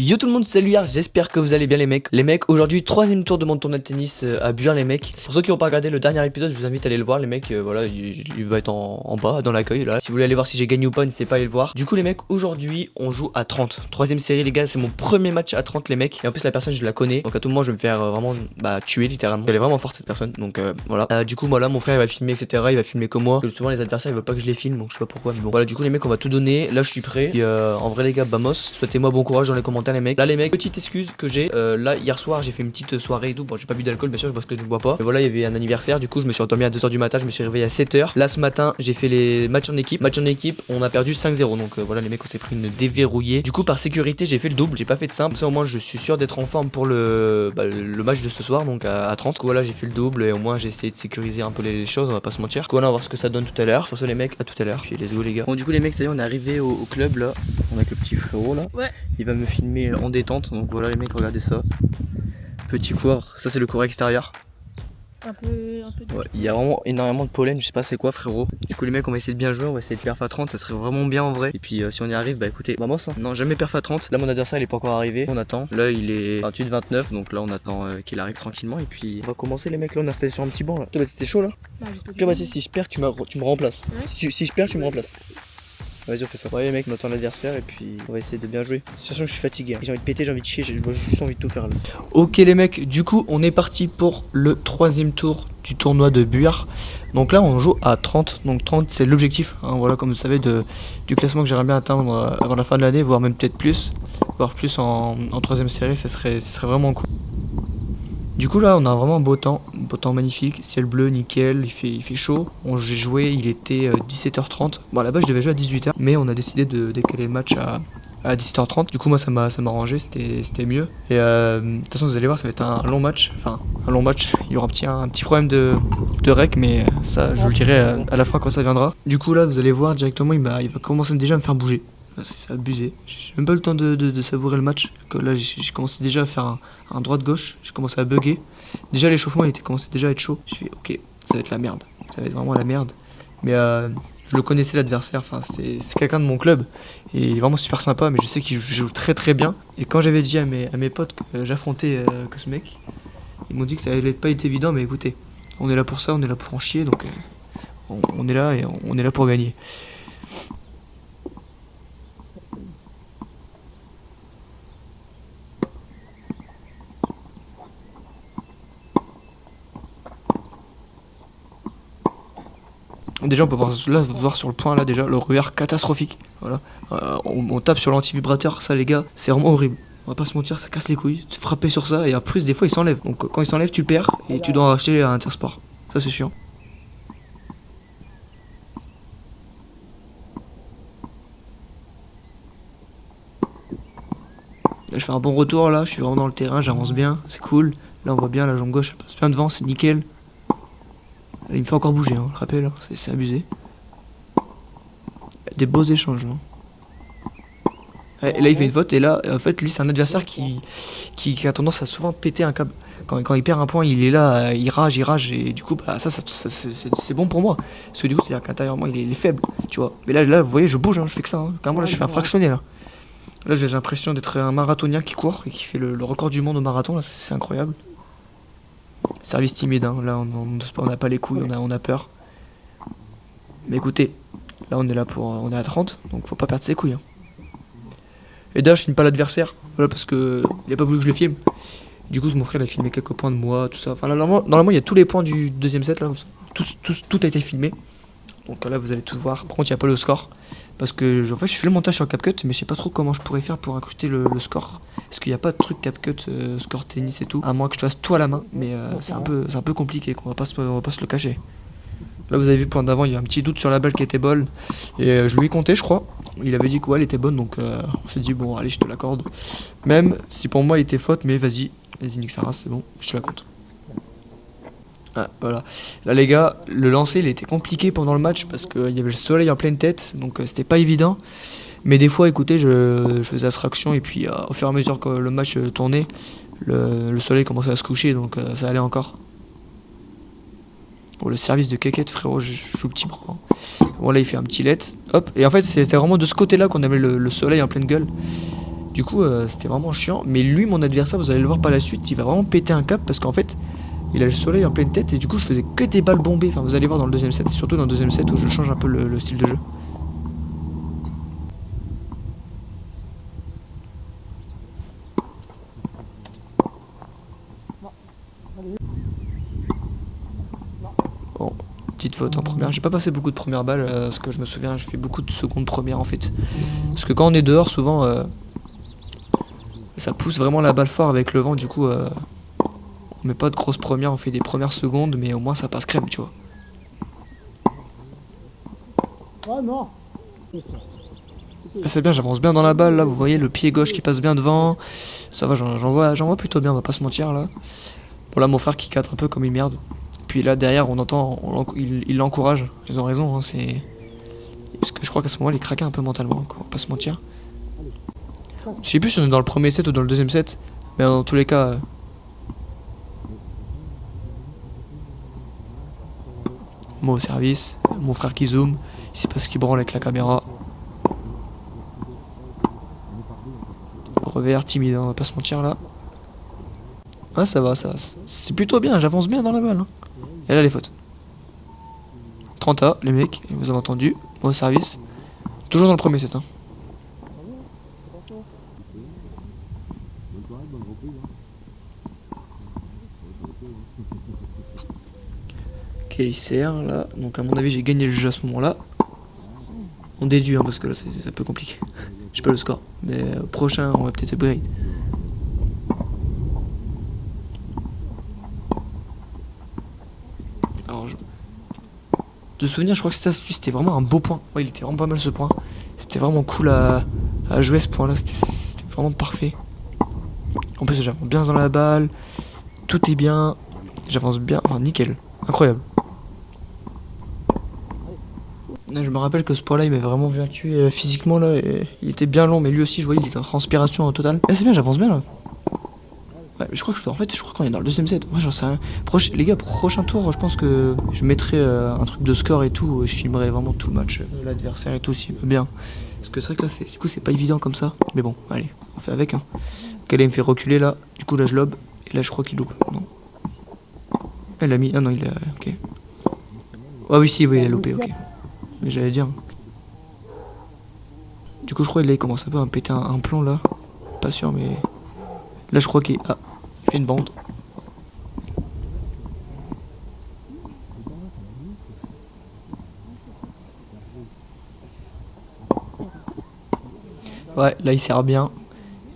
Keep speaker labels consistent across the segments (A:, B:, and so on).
A: Yo tout le monde, salut hier, j'espère que vous allez bien les mecs. Les mecs, aujourd'hui, troisième tour de mon tournoi de tennis à Buire les mecs. Pour ceux qui n'ont pas regardé le dernier épisode, je vous invite à aller le voir les mecs. Voilà, il va être en bas, dans l'accueil là. Si vous voulez aller voir si j'ai gagné ou pas, n'hésitez pas à aller le voir. Du coup les mecs, aujourd'hui, on joue à 30. Troisième série les gars, c'est mon premier match à 30 les mecs. Et en plus la personne, je la connais. Donc à tout moment, je vais me faire vraiment tuer littéralement. Elle est vraiment forte cette personne. Donc voilà. Du coup moi là, mon frère il va filmer etc. Il va filmer que moi. Et souvent les adversaires ils veulent pas que je les filme, donc je sais pas pourquoi. Mais bon voilà, du coup les mecs, on va tout donner. Là je suis prêt. Et en vrai les gars, vamos. Souhaitez-moi bon courage dans les commentaires les mecs. Là les mecs, petite excuse que j'ai, là hier soir j'ai fait une petite soirée et tout, bon j'ai pas bu d'alcool bien sûr parce que je ne bois pas, mais voilà il y avait un anniversaire, du coup je me suis endormi à 2h du matin, je me suis réveillé à 7h, là ce matin j'ai fait les matchs en équipe, on a perdu 5-0, donc voilà les mecs on s'est pris une déverrouillée, du coup par sécurité j'ai fait le double, j'ai pas fait de simple, ça au moins je suis sûr d'être en forme pour le match de ce soir, donc à 30, du coup, voilà j'ai fait le double et au moins j'ai essayé de sécuriser un peu les choses, on va pas se mentir, du coup voilà on va voir ce que ça donne tout à l'heure, sur ce les mecs à tout à l'heure, puis let's go les gars. Bon du coup les mecs ça y est on est arrivé au club là, on a que le petit frérot là,
B: ouais.
A: Il va me filmer en détente, donc voilà les mecs regardez ça. Petit cours, ça c'est le cours extérieur.
B: Un peu
A: Ouais, il y a vraiment énormément de pollen, je sais pas c'est quoi frérot. Du coup les mecs on va essayer de bien jouer, on va essayer de perf à 30, ça serait vraiment bien en vrai. Et puis si on y arrive, bah écoutez, vamos hein. Non jamais perf à 30, là mon adversaire il est pas encore arrivé, on attend. Là il est 28-29, donc là on attend qu'il arrive tranquillement. Et puis on va commencer les mecs, là on est installé sur un petit banc là. Toi Baptiste t'es chaud là? Ok Baptiste si je perds tu me remplaces. Ouais. Si je perds tu me remplaces. Vas-y on fait ça. Ouais les mecs on attend l'adversaire et puis on va essayer de bien jouer. Sachant que je suis fatigué, hein. J'ai envie de péter, j'ai envie de chier, j'ai juste envie de tout faire là. Ok les mecs, du coup on est parti pour le troisième tour du tournoi de Buire. Donc là on joue à 30, donc 30 c'est l'objectif, hein, voilà comme vous savez du classement que j'aimerais bien atteindre avant la fin de l'année, voire même peut-être plus, voire plus en troisième série, ça serait vraiment cool. Du coup là on a vraiment un beau temps magnifique, ciel bleu nickel, il fait chaud. J'ai joué, il était 17h30, bon là-bas je devais jouer à 18h, mais on a décidé de décaler le match à 17h30, du coup moi ça m'a arrangé, c'était mieux. Et de toute façon vous allez voir ça va être un long match, il y aura un petit problème de rec, mais ça je vous le dirai à la fin quand ça viendra. Du coup là vous allez voir directement il va commencer déjà à me faire bouger. C'est abusé, j'ai même pas eu le temps de savourer le match, que là j'ai commencé déjà à faire un droite-gauche, j'ai commencé à bugger. Déjà l'échauffement il était commencé déjà à être chaud, je fais ok, ça va être la merde, ça va être vraiment la merde. Mais je le connaissais l'adversaire, enfin c'est quelqu'un de mon club, et il est vraiment super sympa, mais je sais qu'il joue très très bien. Et quand j'avais dit à mes potes que j'affrontais que ce mec, ils m'ont dit que ça allait pas être évident, mais écoutez, on est là pour ça, on est là pour en chier, donc on est là et on est là pour gagner. Déjà on peut voir sur le point là déjà le revers catastrophique, voilà. On tape sur l'anti-vibrateur, ça les gars c'est vraiment horrible, on va pas se mentir, ça casse les couilles, tu frapper sur ça et en plus des fois il s'enlève, donc quand il s'enlève tu perds et tu dois en racheter à Intersport, ça c'est chiant. Là, je fais un bon retour là, je suis vraiment dans le terrain, j'avance bien, c'est cool, là on voit bien la jambe gauche elle passe bien devant, c'est nickel. Il me fait encore bouger, hein, je rappelle, hein, c'est abusé. Des beaux échanges. Hein. Et là il fait une faute et là en fait lui c'est un adversaire qui a tendance à souvent péter un câble. Quand il perd un point il est là, il rage et du coup ça c'est bon pour moi. Parce que du coup c'est à dire qu'intérieurement il est faible, tu vois. Mais là vous voyez je bouge, hein, je fais que ça. Hein. Carrément là je fais un fractionné là. Là j'ai l'impression d'être un marathonien qui court et qui fait le record du monde au marathon, là c'est incroyable. Service timide, hein. Là on n'a pas les couilles, on a peur. Mais écoutez, là on est à 30, donc faut pas perdre ses couilles. Hein. Et d'ailleurs je filme pas l'adversaire, voilà parce que il a pas voulu que je le filme. Du coup mon frère il a filmé quelques points de moi, tout ça. Enfin normalement il y a tous les points du deuxième set là, tout a été filmé. Donc là vous allez tout voir. Par contre il n'y a pas le score. Parce que en fait je fais le montage sur CapCut, mais je sais pas trop comment je pourrais faire pour incruster le score. Parce qu'il n'y a pas de truc CapCut, score tennis et tout. À moins que je fasse tout à la main. Mais c'est un peu compliqué, on va pas se le cacher. Là vous avez vu point d'avant, il y a un petit doute sur la balle qui était bonne. Et je lui ai compté je crois. Il avait dit que ouais elle était bonne, donc on s'est dit bon allez je te l'accorde. Même si pour moi il était faute, mais vas-y nique sa race, c'est bon, je te la compte. Ah, voilà. Là les gars, le lancer il était compliqué pendant le match parce qu'il y avait le soleil en pleine tête, donc c'était pas évident. Mais des fois écoutez je faisais abstraction et puis au fur et à mesure que le match tournait, le soleil commençait à se coucher, donc ça allait encore. Bon, le service de Keket frérot, je joue petit bras. Bon là il fait un petit let, hop, et en fait c'était vraiment de ce côté là qu'on avait le soleil en pleine gueule.
B: Du coup, c'était vraiment chiant. Mais lui, mon adversaire, vous allez le voir par la suite, il va vraiment péter un cap parce qu'en fait, il a le soleil en pleine tête et du coup, je faisais que des balles bombées. Enfin, vous allez voir dans le deuxième set, surtout dans le deuxième set où je change un peu le style de jeu. Bon, petite faute en première. J'ai pas passé beaucoup de premières balles, parce que je me souviens, je fais beaucoup de secondes premières en fait. Parce que quand on est dehors, souvent, ça pousse vraiment la balle fort avec le vent. Du coup, on met pas de grosses premières, on fait des premières secondes, mais au moins ça passe crème, tu vois.
C: Oh non.
B: Ah, c'est bien, j'avance bien dans la balle là, vous voyez le pied gauche qui passe bien devant. Ça va, j'en vois plutôt bien, on va pas se mentir là. Bon là mon frère qui cadre un peu comme une merde. Puis là derrière on entend, il l'encourage, ils ont raison, hein, c'est... Parce que je crois qu'à ce moment-là il craquait un peu mentalement, quoi, on va pas se mentir. Je sais plus si on est dans le premier set ou dans le deuxième set, mais dans tous les cas... moi au service, mon frère qui zoome, il sait pas ce qu'il branle avec la caméra. Revers, timide, hein, on va pas se mentir là. Ouais ça va, c'est plutôt bien, j'avance bien dans la balle. Hein. Et là les fautes. 30A, les mecs, vous avez entendu, moi au service. Toujours dans le premier set. Hein. Ok, il sert là. Donc à mon avis j'ai gagné le jeu à ce moment-là. On déduit hein, parce que là c'est un peu compliqué. J'ai pas le score. Mais prochain on va peut-être upgrade. Alors de souvenir je crois que c'était vraiment un beau point. Ouais il était vraiment pas mal ce point. C'était vraiment cool à jouer ce point là. C'était vraiment parfait. En plus j'avance bien dans la balle. Tout est bien. J'avance bien. Enfin nickel. Incroyable. Je me rappelle que ce point là il m'a vraiment bien tué physiquement là, et il était bien long mais lui aussi je voyais il était en transpiration en total. Là c'est bien, j'avance bien là. Ouais, mais je crois que je crois qu'on est dans le deuxième set. Ouais, j'en sais rien. Les gars, prochain tour, je pense que je mettrai un truc de score et tout. Je filmerai vraiment tout le match, l'adversaire et tout s'il veut bien. Parce que c'est vrai que là, du coup, c'est pas évident comme ça. Mais bon, allez, on fait avec. Hein. Ok, là, il me fait reculer là. Du coup, là, je lobe. Et là, je crois qu'il loupe. Non. Elle a mis. Ah non, il a. Ok. Ah oui, si, oui, il a loupé, ok. Mais j'allais dire. Du coup, je crois qu'il commence un peu à me péter un plomb là. Pas sûr, mais. Là, je crois qu'il. Ah, il fait une bande. Ouais, là, il sert bien.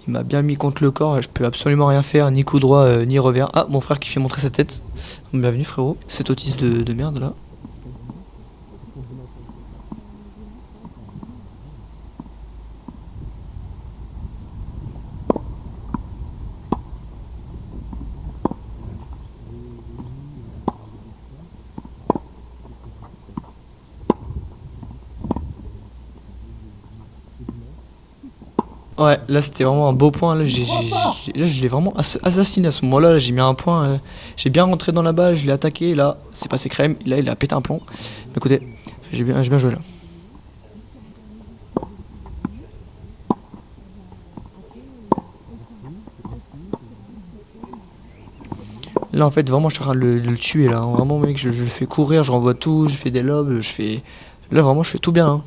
B: Il m'a bien mis contre le corps, je peux absolument rien faire, ni coup droit, ni revers. Ah, mon frère qui fait montrer sa tête. Bienvenue frérot, cet autiste de merde là. Ouais, là c'était vraiment un beau point, là, là je l'ai vraiment assassiné à ce moment-là, là, j'ai mis un point, j'ai bien rentré dans la balle, je l'ai attaqué, là c'est passé crème, et là il a pété un plomb. Mais écoutez, j'ai bien joué là. Là en fait vraiment je suis en train de le tuer là, vraiment mec, je le fais courir, je renvoie tout, je fais des lobes, je fais... Là vraiment je fais tout bien. Hein.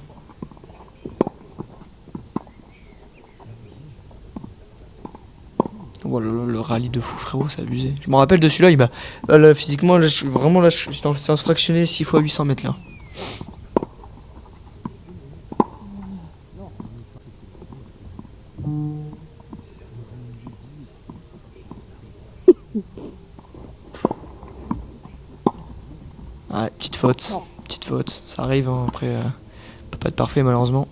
B: Oh là là, le rallye de fou frérot, c'est abusé. Je me rappelle de celui-là, il m'a... Là, physiquement, là, vraiment là, j'étais en séance fractionnée 6 fois 800 mètres là. Ouais, petite faute, ça arrive hein, après, peut pas être parfait malheureusement.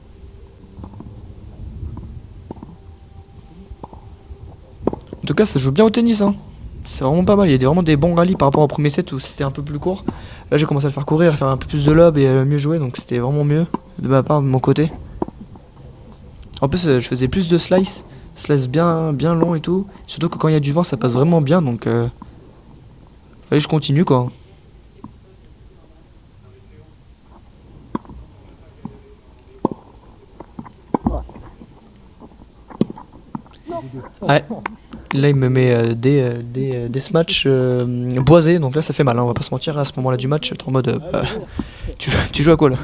B: En tout cas, ça joue bien au tennis hein. C'est vraiment pas mal, il y a vraiment des bons rallyes par rapport au premier set où c'était un peu plus court. Là j'ai commencé à le faire courir, à faire un peu plus de lob et à mieux jouer, donc c'était vraiment mieux de ma part, de mon côté. En plus je faisais plus de slice bien long et tout. Surtout que quand il y a du vent ça passe vraiment bien, donc fallait que je continue quoi. Ouais. Là, il me met des smatchs boisés, donc là, ça fait mal, hein, on va pas se mentir. À ce moment-là du match, t'es en mode. Tu joues à quoi là?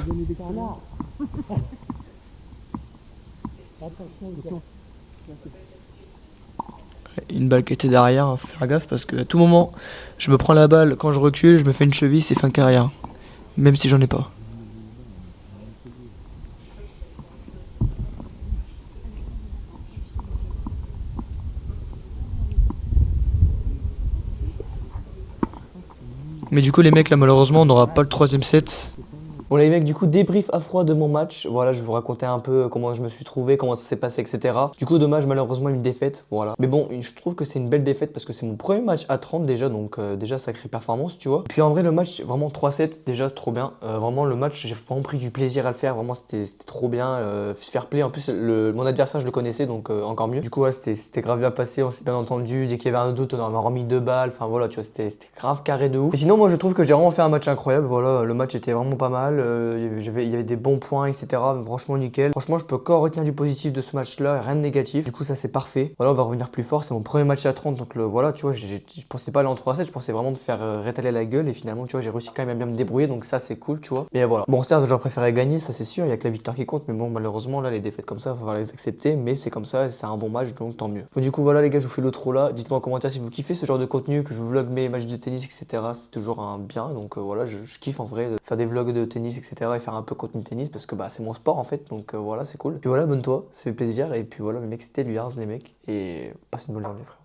B: Une balle qui était derrière, hein, faut faire gaffe parce que à tout moment, je me prends la balle, quand je recule, je me fais une cheville, c'est fin de carrière. Même si j'en ai pas. Mais du coup, les mecs, là, malheureusement, on n'aura pas le troisième set. Bon les mecs, du coup débrief à froid de mon match. Voilà, je vais vous raconter un peu comment je me suis trouvé, comment ça s'est passé, etc. Du coup dommage, malheureusement une défaite, voilà. Mais bon, je trouve que c'est une belle défaite parce que c'est mon premier match à 30 déjà, donc déjà sacrée performance, tu vois. Puis en vrai le match, vraiment 3-7, déjà trop bien. Vraiment le match, j'ai vraiment pris du plaisir à le faire, vraiment c'était trop bien. Fair play, en plus mon adversaire je le connaissais, donc encore mieux. Du coup ouais, c'était grave bien passé, on s'est bien entendu. Dès qu'il y avait un doute, on m'a remis 2 balles, enfin voilà, tu vois, c'était grave carré de ouf. Et sinon moi je trouve que j'ai vraiment fait un match incroyable, voilà, le match était vraiment pas mal. Il y avait des bons points, etc. Franchement, nickel. Franchement, je peux encore retenir du positif de ce match-là, rien de négatif. Du coup, ça, c'est parfait. Voilà, on va revenir plus fort. C'est mon premier match à 30. Donc, voilà, tu vois, je pensais pas aller en 3-7. Je pensais vraiment me faire rétaler la gueule. Et finalement, tu vois, j'ai réussi quand même à bien me débrouiller. Donc, ça, c'est cool, tu vois. Mais voilà. Bon, certes, j'aurais préféré gagner, ça, c'est sûr. Il y a que la victoire qui compte. Mais bon, malheureusement, là, les défaites comme ça, il va falloir les accepter. Mais c'est comme ça. C'est un bon match. Donc, tant mieux. Bon, du coup, voilà, les gars, je vous fais l'autre là. Dites-moi en commentaire si vous kiffez ce genre de contenu, que je vous vlog mes matchs de tennis, etc. C'est toujours un bien. Donc, voilà, je kiffe en vrai de faire des vlogs de tennis, etc. Et faire un peu contenu tennis parce que bah, c'est mon sport en fait, donc voilà, c'est cool. Puis voilà, bonne toi, ça fait plaisir. Et puis voilà, les mecs, c'était Luyars, les mecs, et passe une bonne journée, frère.